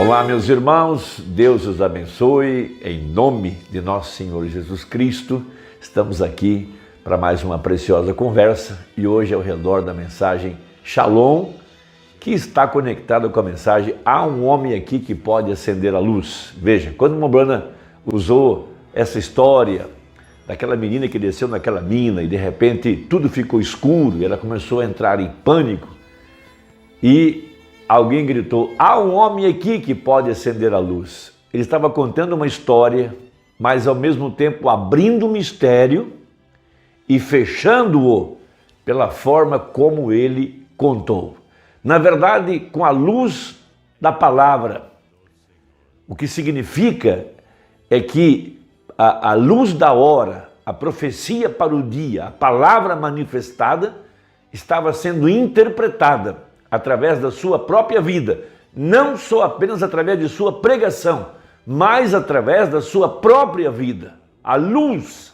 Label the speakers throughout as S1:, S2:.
S1: Olá, meus irmãos, Deus os abençoe, em nome de nosso Senhor Jesus Cristo. Estamos aqui para mais uma preciosa conversa e hoje ao redor da mensagem Shalom, que está conectada com a mensagem Há um homem aqui que pode acender a luz. Veja, quando Mobrana usou essa história daquela menina que desceu naquela mina e de repente tudo ficou escuro e ela começou a entrar em pânico e alguém gritou, há um homem aqui que pode acender a luz. Ele estava contando uma história, mas ao mesmo tempo abrindo o mistério e fechando-o pela forma como ele contou. Na verdade, com a luz da palavra, o que significa é que a luz da hora, a profecia para o dia, a palavra manifestada, estava sendo interpretada através da sua própria vida, não só apenas através de sua pregação, mas através da sua própria vida. A luz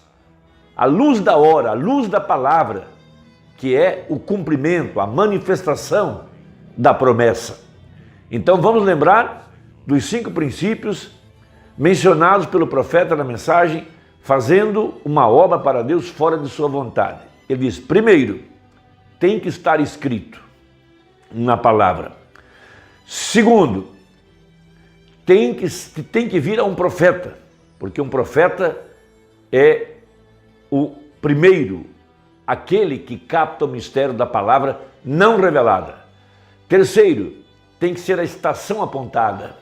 S1: da hora, a luz da palavra, que é o cumprimento, a manifestação da promessa. Então vamos lembrar dos 5 princípios mencionados pelo profeta na mensagem, fazendo uma obra para Deus fora de sua vontade. Ele diz, primeiro, tem que estar escrito na palavra. Segundo, tem que vir a um profeta, porque um profeta é o primeiro, aquele que capta o mistério da palavra não revelada. Terceiro, tem que ser a estação apontada.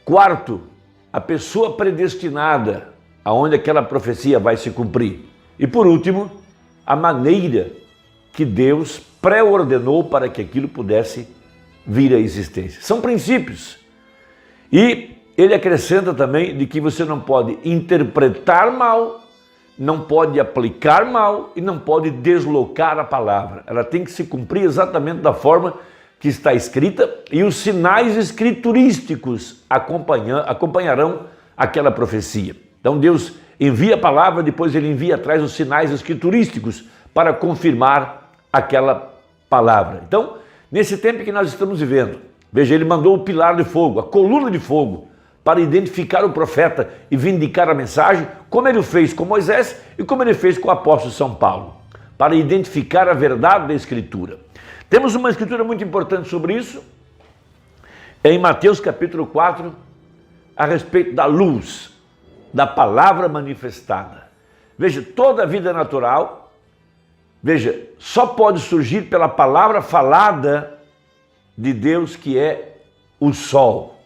S1: Quarto, a pessoa predestinada aonde aquela profecia vai se cumprir. E por último, a maneira que Deus pré-ordenou para que aquilo pudesse vir à existência. São princípios. E ele acrescenta também de que você não pode interpretar mal, não pode aplicar mal e não pode deslocar a palavra. Ela tem que se cumprir exatamente da forma que está escrita e os sinais escriturísticos acompanharão aquela profecia. Então Deus envia a palavra, depois ele envia atrás os sinais escriturísticos para confirmar aquela palavra. Então, nesse tempo que nós estamos vivendo, veja, ele mandou o pilar de fogo, a coluna de fogo, para identificar o profeta e vindicar a mensagem, como ele fez com Moisés e como ele fez com o apóstolo São Paulo, para identificar a verdade da Escritura. Temos uma escritura muito importante sobre isso, é em Mateus capítulo 4, a respeito da luz, da palavra manifestada. Veja, toda a vida natural, veja, só pode surgir pela palavra falada de Deus, que é o sol.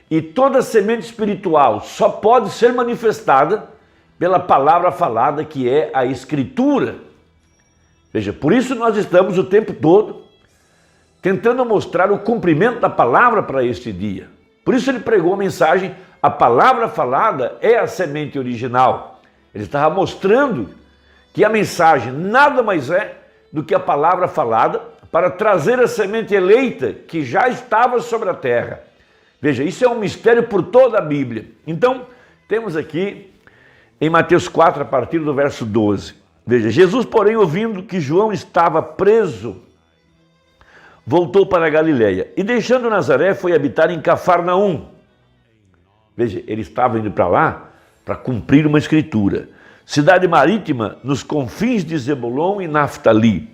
S1: E toda semente espiritual só pode ser manifestada pela palavra falada, que é a Escritura. Veja, por isso nós estamos o tempo todo tentando mostrar o cumprimento da palavra para este dia. Por isso ele pregou a mensagem, a palavra falada é a semente original. Ele estava mostrando que a mensagem nada mais é do que a palavra falada para trazer a semente eleita que já estava sobre a terra. Veja, isso é um mistério por toda a Bíblia. Então, temos aqui em Mateus 4, a partir do verso 12. Veja, Jesus, porém, ouvindo que João estava preso, voltou para a Galileia e, deixando Nazaré, foi habitar em Cafarnaum. Veja, ele estava indo para lá para cumprir uma escritura. Cidade marítima nos confins de Zebulon e Naftali,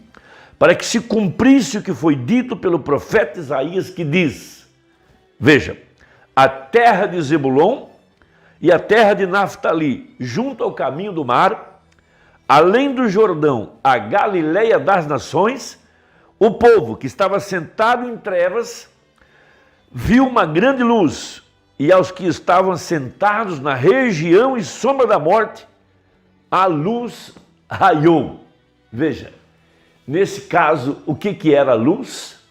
S1: para que se cumprisse o que foi dito pelo profeta Isaías, que diz, veja, a terra de Zebulon e a terra de Naftali, junto ao caminho do mar, além do Jordão, a Galileia das nações, o povo que estava sentado em trevas viu uma grande luz, e aos que estavam sentados na região e sombra da morte, a luz raiou. Veja, nesse caso, o que era a luz?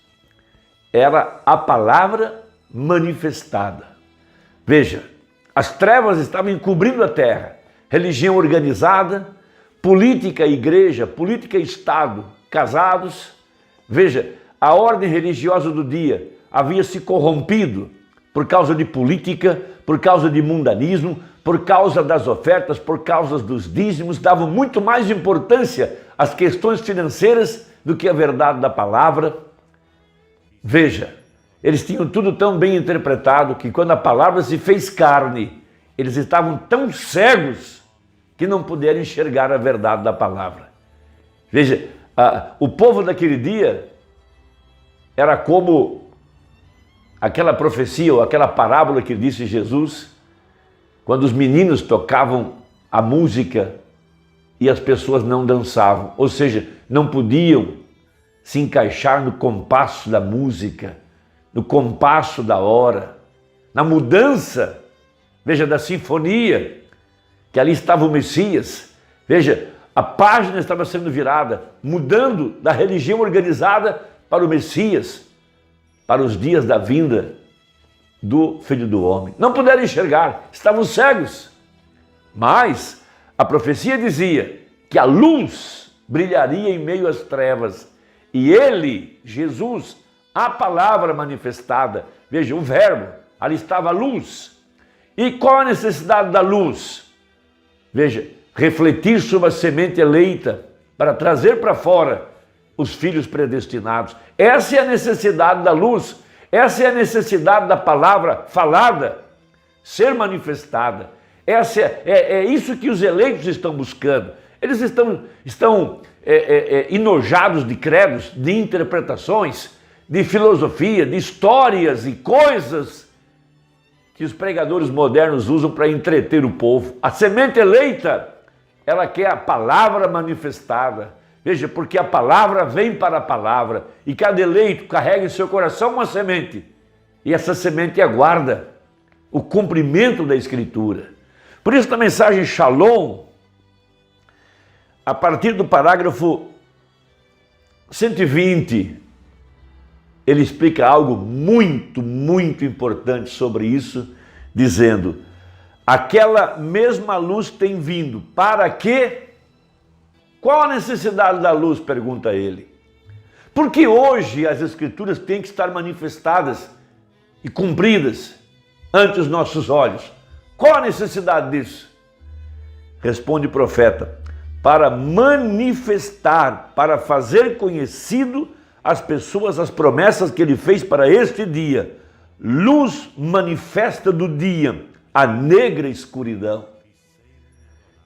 S1: Era a palavra manifestada. Veja, as trevas estavam encobrindo a terra, religião organizada, política e igreja, política e Estado, casados. Veja, a ordem religiosa do dia havia se corrompido por causa de política, por causa de mundanismo, por causa das ofertas, por causa dos dízimos, davam muito mais importância às questões financeiras do que a verdade da palavra. Veja, Eles tinham tudo tão bem interpretado que quando a palavra se fez carne, eles estavam tão cegos que não puderam enxergar a verdade da palavra. Veja, o povo daquele dia era como aquela profecia ou aquela parábola que disse Jesus, quando os meninos tocavam a música e as pessoas não dançavam, ou seja, não podiam se encaixar no compasso da música, no compasso da hora, na mudança, veja, da sinfonia, que ali estava o Messias. Veja, a página estava sendo virada, mudando da religião organizada para o Messias, para os dias da vinda do Filho do Homem. Não puderam enxergar, estavam cegos. Mas a profecia dizia que a luz brilharia em meio às trevas. E ele, Jesus, a palavra manifestada, veja, o verbo, ali estava a luz. E qual a necessidade da luz? Veja, refletir sobre a semente eleita para trazer para fora os filhos predestinados. Essa é a necessidade da luz, essa é a necessidade da palavra falada ser manifestada. Essa é isso que os eleitos estão buscando. Eles estão enojados de credos, de interpretações, de filosofia, de histórias e coisas que os pregadores modernos usam para entreter o povo. A semente eleita, ela quer a palavra manifestada. Veja, porque a palavra vem para a palavra e cada eleito carrega em seu coração uma semente. E essa semente aguarda o cumprimento da Escritura. Por isso, na mensagem Shalom, a partir do parágrafo 120, ele explica algo muito, muito importante sobre isso, dizendo: aquela mesma luz tem vindo, para quê? Qual a necessidade da luz? Pergunta ele. Porque hoje as Escrituras têm que estar manifestadas e cumpridas ante os nossos olhos. Qual a necessidade disso? Responde o profeta: para manifestar, para fazer conhecido às pessoas as promessas que ele fez para este dia. Luz manifesta do dia, a negra escuridão.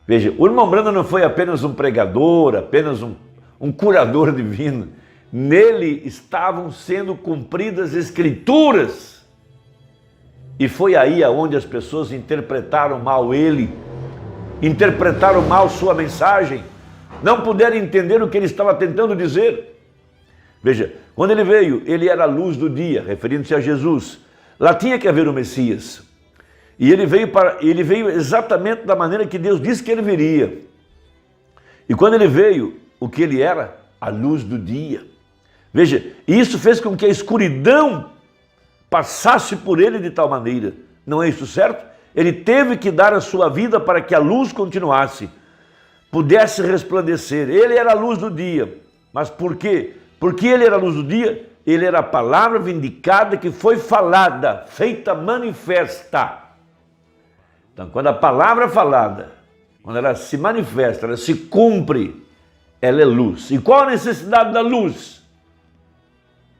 S1: Veja, o irmão Branham não foi apenas um pregador, apenas um curador divino. Nele estavam sendo cumpridas Escrituras. E foi aí aonde as pessoas interpretaram mal ele, interpretaram mal sua mensagem, não puderam entender o que ele estava tentando dizer. Veja, quando ele veio, ele era a luz do dia, referindo-se a Jesus. Lá tinha que haver o Messias. E ele veio exatamente da maneira que Deus disse que ele viria. E quando ele veio, o que ele era? A luz do dia. Veja, isso fez com que a escuridão passasse por ele de tal maneira. Não é isso certo? Ele teve que dar a sua vida para que a luz continuasse, pudesse resplandecer. Ele era a luz do dia. Mas por quê? Porque ele era a luz do dia, ele era a palavra vindicada que foi falada, feita manifesta. Então, quando a palavra falada, quando ela se manifesta, ela se cumpre, ela é luz. E qual a necessidade da luz?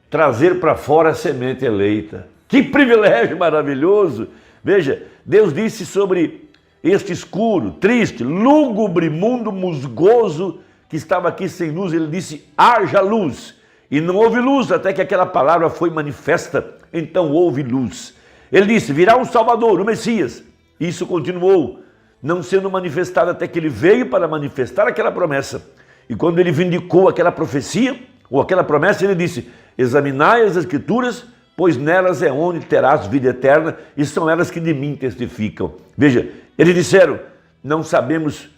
S1: Trazer para fora a semente eleita. Que privilégio maravilhoso! Veja, Deus disse sobre este escuro, triste, lúgubre mundo musgoso que estava aqui sem luz, ele disse: haja luz. E não houve luz até que aquela palavra foi manifesta, então houve luz. Ele disse: virá um Salvador, o Messias. Isso continuou não sendo manifestado até que ele veio para manifestar aquela promessa. E quando ele vindicou aquela profecia, ou aquela promessa, ele disse: examinai as Escrituras, pois nelas é onde terás vida eterna, e são elas que de mim testificam. Veja, eles disseram: não sabemos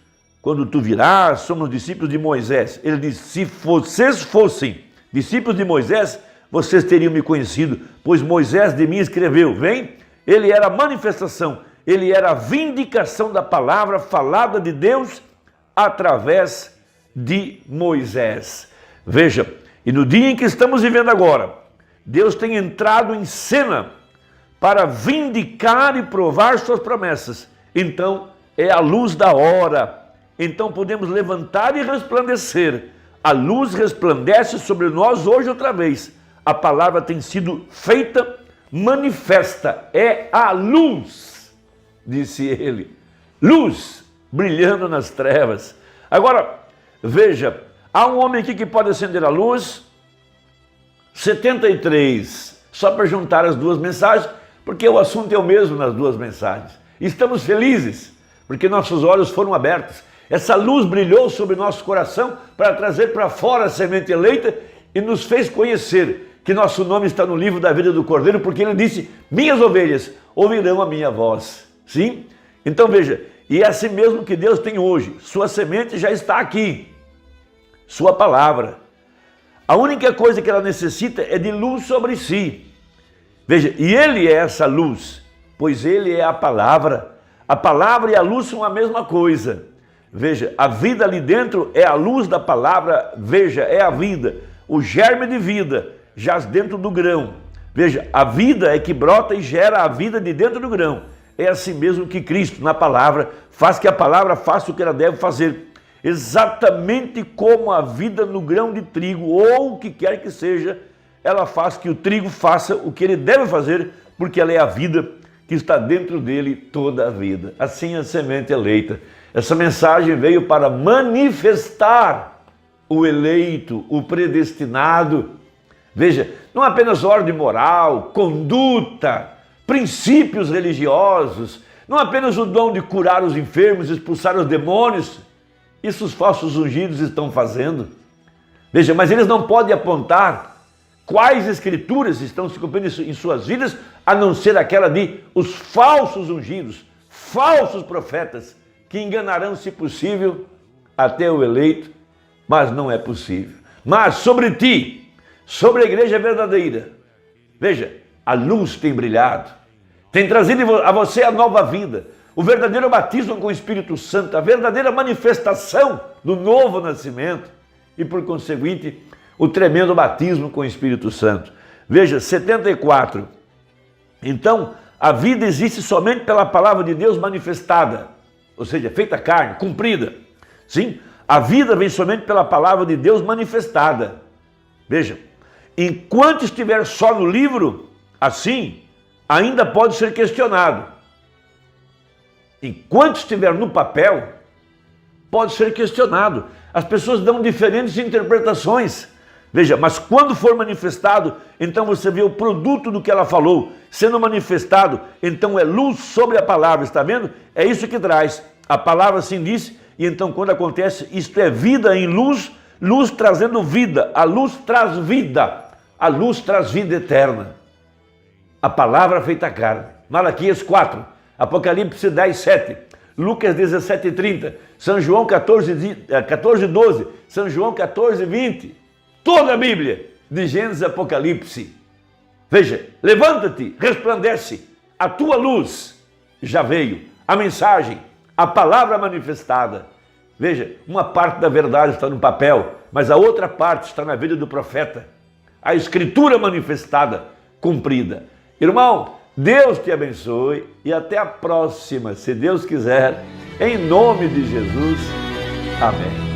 S1: quando tu virás, somos discípulos de Moisés. Ele disse: se vocês fossem discípulos de Moisés, vocês teriam me conhecido, pois Moisés de mim escreveu. Vem? Ele era a manifestação, ele era a vindicação da palavra falada de Deus através de Moisés. Veja, e no dia em que estamos vivendo agora, Deus tem entrado em cena para vindicar e provar suas promessas. Então, é a luz da hora. Então podemos levantar e resplandecer. A luz resplandece sobre nós hoje outra vez. a palavra tem sido feita manifesta, é a luz, disse ele. Luz brilhando nas trevas. Agora, veja, há um homem aqui que pode acender a luz. 73, só para juntar as duas mensagens, porque o assunto é o mesmo nas duas mensagens. Estamos felizes, porque nossos olhos foram abertos. Essa luz brilhou sobre nosso coração para trazer para fora a semente eleita e nos fez conhecer que nosso nome está no livro da vida do Cordeiro, porque ele disse, minhas ovelhas ouvirão a minha voz. Sim? Então veja, e é assim mesmo que Deus tem hoje. Sua semente já está aqui, sua palavra. A única coisa que ela necessita é de luz sobre si. Veja, e ele é essa luz, pois ele é a palavra. A palavra e a luz são a mesma coisa. Veja, a vida ali dentro é a luz da palavra, veja, é a vida. O germe de vida jaz dentro do grão. Veja, a vida é que brota e gera a vida de dentro do grão. É assim mesmo que Cristo, na palavra, faz que a palavra faça o que ela deve fazer. Exatamente como a vida no grão de trigo, ou o que quer que seja, ela faz que o trigo faça o que ele deve fazer, porque ela é a vida que está dentro dele toda a vida. Assim a semente eleita. Essa mensagem veio para manifestar o eleito, o predestinado. Veja, não apenas ordem moral, conduta, princípios religiosos, não apenas o dom de curar os enfermos, expulsar os demônios. Isso os falsos ungidos estão fazendo. Veja, mas eles não podem apontar quais escrituras estão se cumprindo em suas vidas, a não ser aquela de os falsos ungidos, falsos profetas, que enganarão, se possível, até o eleito, mas não é possível. Mas sobre ti, sobre a igreja verdadeira, veja, a luz tem brilhado, tem trazido a você a nova vida, o verdadeiro batismo com o Espírito Santo, a verdadeira manifestação do novo nascimento e, por conseguinte, o tremendo batismo com o Espírito Santo. Veja, 74. Então, a vida existe somente pela palavra de Deus manifestada, ou seja, feita carne, cumprida. Sim, a vida vem somente pela palavra de Deus manifestada. Veja, enquanto estiver só no livro, assim, ainda pode ser questionado. Enquanto estiver no papel, pode ser questionado. As pessoas dão diferentes interpretações. Veja, mas quando for manifestado, então você vê o produto do que ela falou. Sendo manifestado, então é luz sobre a palavra, está vendo? É isso que traz. A palavra assim disse, e então quando acontece, isto é vida em luz, luz trazendo vida. A luz traz vida. A luz traz vida eterna. A palavra feita carne. Malaquias 4, Apocalipse 10, 7, Lucas 17, 30, São João 14, 12, São João 14, 20. Toda a Bíblia, de Gênesis a Apocalipse. Veja, levanta-te, resplandece, a tua luz já veio, a mensagem, a palavra manifestada. Veja, uma parte da verdade está no papel, mas a outra parte está na vida do profeta. A escritura manifestada, cumprida. Irmão, Deus te abençoe e até a próxima, se Deus quiser, em nome de Jesus. Amém.